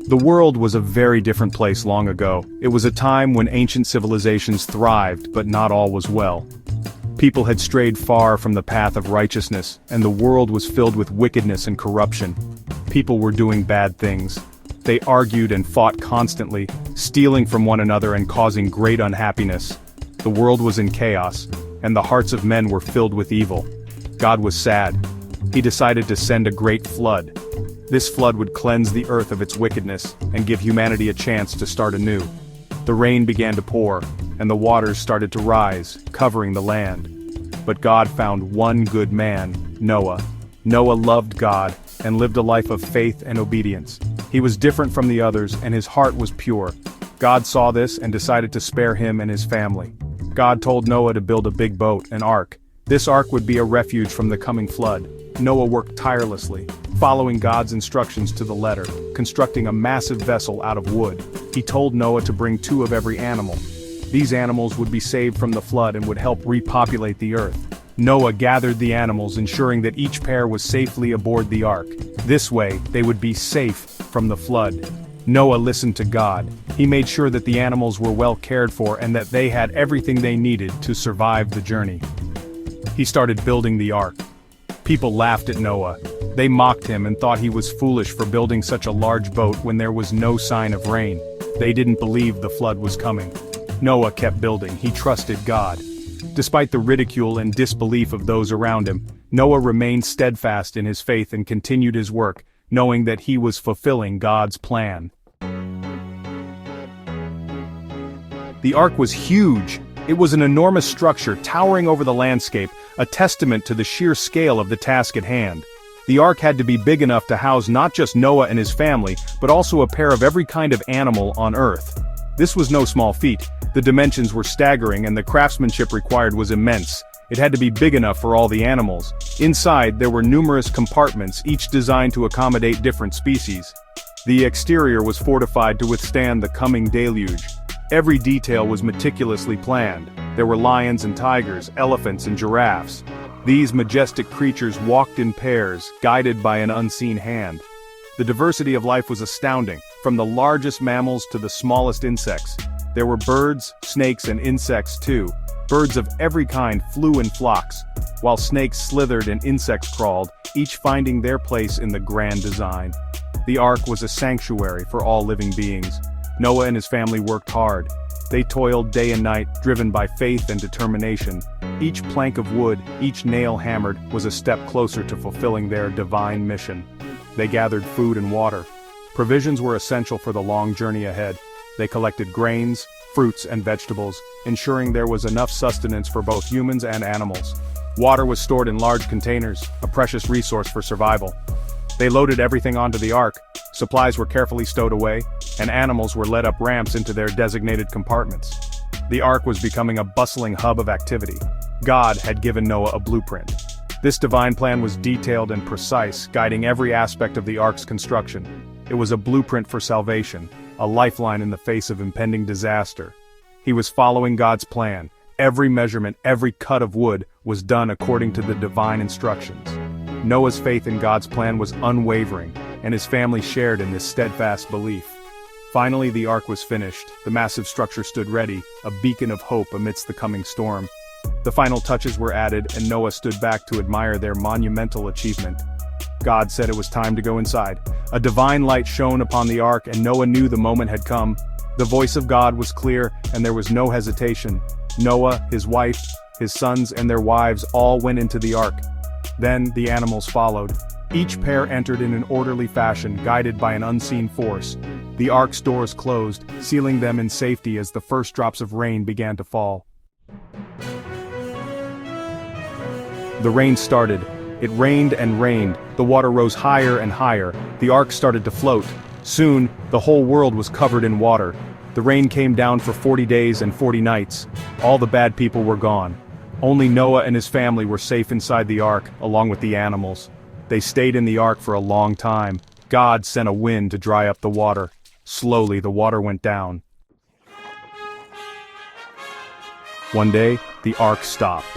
The world was a very different place long ago. It was a time when ancient civilizations thrived, but not all was well. People had strayed far from the path of righteousness, and the world was filled with wickedness and corruption. People were doing bad things. They argued and fought constantly, stealing from one another and causing great unhappiness. The world was in chaos, and the hearts of men were filled with evil. God was sad. He decided to send a great flood. This flood would cleanse the earth of its wickedness, and give humanity a chance to start anew. The rain began to pour, and the waters started to rise, covering the land. But God found one good man, Noah. Noah loved God, and lived a life of faith and obedience. He was different from the others, and his heart was pure. God saw this and decided to spare him and his family. God told Noah to build a big boat, an ark. This ark would be a refuge from the coming flood. Noah worked tirelessly, following God's instructions to the letter, constructing a massive vessel out of wood. He told Noah to bring 2 of every animal. These animals would be saved from the flood and would help repopulate the earth. Noah gathered the animals, ensuring that each pair was safely aboard the ark. This way, they would be safe from the flood. Noah listened to God. He made sure that the animals were well cared for and that they had everything they needed to survive the journey. He started building the ark. People laughed at Noah. They mocked him and thought he was foolish for building such a large boat when there was no sign of rain. They didn't believe the flood was coming. Noah kept building. He trusted God. Despite the ridicule and disbelief of those around him, Noah remained steadfast in his faith and continued his work, knowing that he was fulfilling God's plan. The ark was huge. It was an enormous structure towering over the landscape, a testament to the sheer scale of the task at hand. The ark had to be big enough to house not just Noah and his family, but also a pair of every kind of animal on Earth. This was no small feat. The dimensions were staggering and the craftsmanship required was immense. It had to be big enough for all the animals. Inside, there were numerous compartments, each designed to accommodate different species. The exterior was fortified to withstand the coming deluge. Every detail was meticulously planned. There were lions and tigers, elephants and giraffes. These majestic creatures walked in pairs, guided by an unseen hand. The diversity of life was astounding, from the largest mammals to the smallest insects. There were birds, snakes and insects too. Birds of every kind flew in flocks, while snakes slithered and insects crawled, each finding their place in the grand design. The ark was a sanctuary for all living beings. Noah and his family worked hard. They toiled day and night, driven by faith and determination. Each plank of wood, each nail hammered, was a step closer to fulfilling their divine mission. They gathered food and water. Provisions were essential for the long journey ahead. They collected grains, fruits and vegetables, ensuring there was enough sustenance for both humans and animals. Water was stored in large containers, a precious resource for survival. They loaded everything onto the ark. Supplies were carefully stowed away, and animals were led up ramps into their designated compartments. The ark was becoming a bustling hub of activity. God had given Noah a blueprint. This divine plan was detailed and precise, guiding every aspect of the ark's construction. It was a blueprint for salvation, a lifeline in the face of impending disaster. He was following God's plan. Every measurement, every cut of wood was done according to the divine instructions. Noah's faith in God's plan was unwavering, and his family shared in this steadfast belief. Finally, the ark was finished. The massive structure stood ready, a beacon of hope amidst the coming storm. The final touches were added, and Noah stood back to admire their monumental achievement. God said it was time to go inside. A divine light shone upon the ark, and Noah knew the moment had come. The voice of God was clear, and there was no hesitation. Noah, his wife, his sons, and their wives all went into the ark. Then the animals followed. Each pair entered in an orderly fashion, guided by an unseen force. The ark's doors closed, sealing them in safety as the first drops of rain began to fall. The rain started. It rained and rained. The water rose higher and higher. The ark started to float. Soon, the whole world was covered in water. The rain came down for 40 days and 40 nights. All the bad people were gone. Only Noah and his family were safe inside the ark, along with the animals. They stayed in the ark for a long time. God sent a wind to dry up the water. Slowly, the water went down. One day, the ark stopped.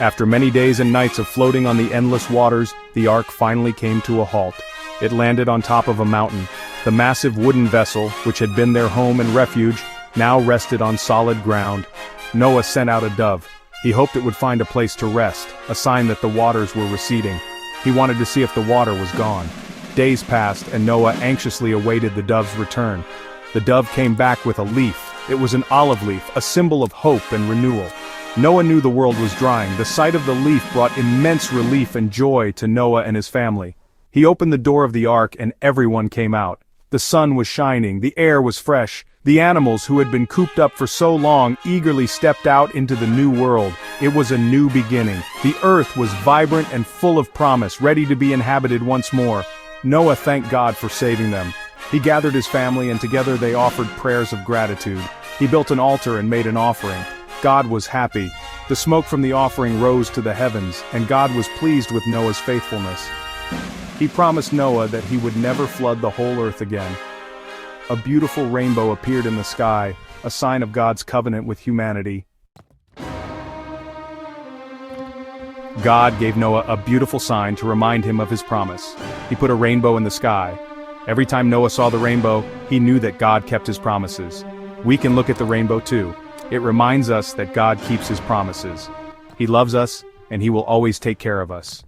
After many days and nights of floating on the endless waters, the ark finally came to a halt. It landed on top of a mountain. The massive wooden vessel, which had been their home and refuge, now rested on solid ground. Noah sent out a dove. He hoped it would find a place to rest, a sign that the waters were receding. He wanted to see if the water was gone. Days passed, and Noah anxiously awaited the dove's return. The dove came back with a leaf. It was an olive leaf, a symbol of hope and renewal. Noah knew the world was drying. The sight of the leaf brought immense relief and joy to Noah and his family. He opened the door of the ark and everyone came out. The sun was shining, the air was fresh. The animals who had been cooped up for so long eagerly stepped out into the new world. It was a new beginning. The earth was vibrant and full of promise, ready to be inhabited once more. Noah thanked God for saving them. He gathered his family and together they offered prayers of gratitude. He built an altar and made an offering. God was happy. The smoke from the offering rose to the heavens, and God was pleased with Noah's faithfulness. He promised Noah that he would never flood the whole earth again. A beautiful rainbow appeared in the sky, a sign of God's covenant with humanity. God gave Noah a beautiful sign to remind him of his promise. He put a rainbow in the sky. Every time Noah saw the rainbow, he knew that God kept his promises. We can look at the rainbow too. It reminds us that God keeps his promises. He loves us, and he will always take care of us.